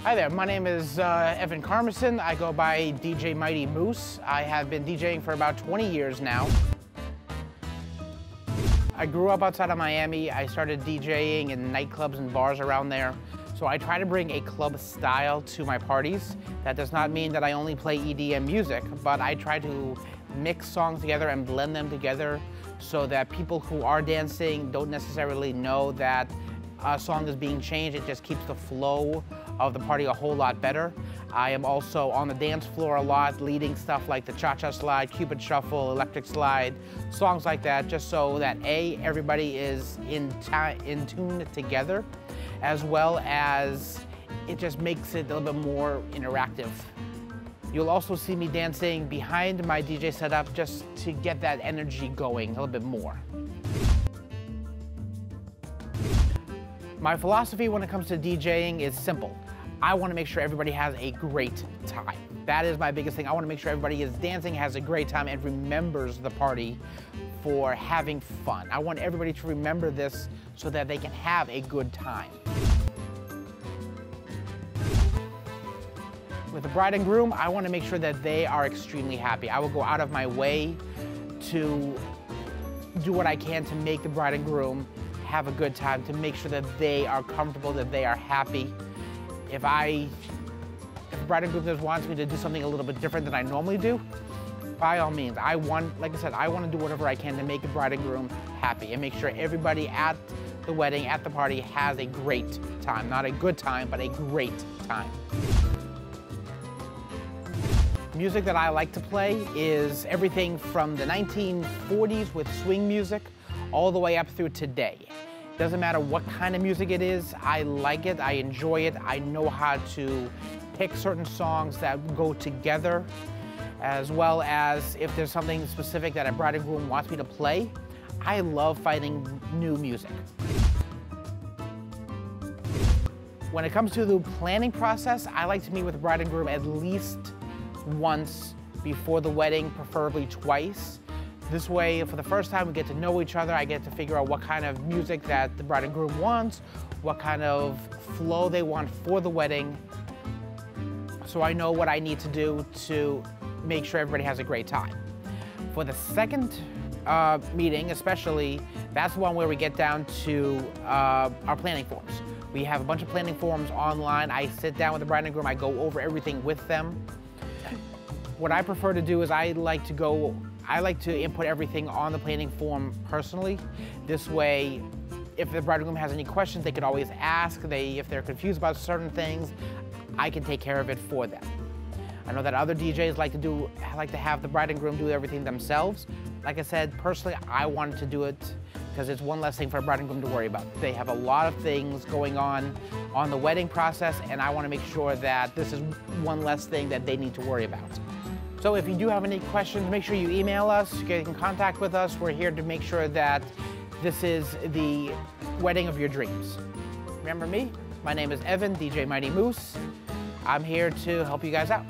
Hi there, my name is Evan Carmusin. I go by DJ Mighty Moose. I have been DJing for about 20 years now. I grew up outside of Miami. I started DJing in nightclubs and bars around there. So I try to bring a club style to my parties. That does not mean that I only play EDM music, but I try to mix songs together and blend them together so that people who are dancing don't necessarily know that a song is being changed. It just keeps the flow of the party a whole lot better. I am also on the dance floor a lot, leading stuff like the Cha-Cha Slide, Cupid Shuffle, Electric Slide, songs like that, just so that A, everybody is in tune together, as well as it just makes it a little bit more interactive. You'll also see me dancing behind my DJ setup just to get that energy going a little bit more. My philosophy when it comes to DJing is simple. I want to make sure everybody has a great time. That is my biggest thing. I want to make sure everybody is dancing, has a great time, and remembers the party for having fun. I want everybody to remember this so that they can have a good time. With the bride and groom, I want to make sure that they are extremely happy. I will go out of my way to do what I can to make the bride and groom have a good time, to make sure that they are comfortable, that they are happy. If the bride and groom just wants me to do something a little bit different than I normally do, by all means, like I said, I want to do whatever I can to make the bride and groom happy and make sure everybody at the wedding, at the party, has a great time. Not a good time, but a great time. Music that I like to play is everything from the 1940s with swing music all the way up through today. Doesn't matter what kind of music it is, I like it, I enjoy it, I know how to pick certain songs that go together, as well as if there's something specific that a bride and groom wants me to play. I love finding new music. When it comes to the planning process, I like to meet with the bride and groom at least once before the wedding, preferably twice. This way, for the first time, we get to know each other. I get to figure out what kind of music that the bride and groom wants, what kind of flow they want for the wedding, so I know what I need to do to make sure everybody has a great time. For the second meeting, especially, that's the one where we get down to our planning forms. We have a bunch of planning forms online. I sit down with the bride and groom. I go over everything with them. What I prefer to do is I like to input everything on the planning form personally. This way, if the bride and groom has any questions, they can always ask. If they're confused about certain things, I can take care of it for them. I know that other DJs like to have the bride and groom do everything themselves. Like I said, personally, I wanted to do it because it's one less thing for a bride and groom to worry about. They have a lot of things going on the wedding process, and I want to make sure that this is one less thing that they need to worry about. So if you do have any questions, make sure you email us, get in contact with us. We're here to make sure that this is the wedding of your dreams. Remember me? My name is Evan, DJ Mighty Moose. I'm here to help you guys out.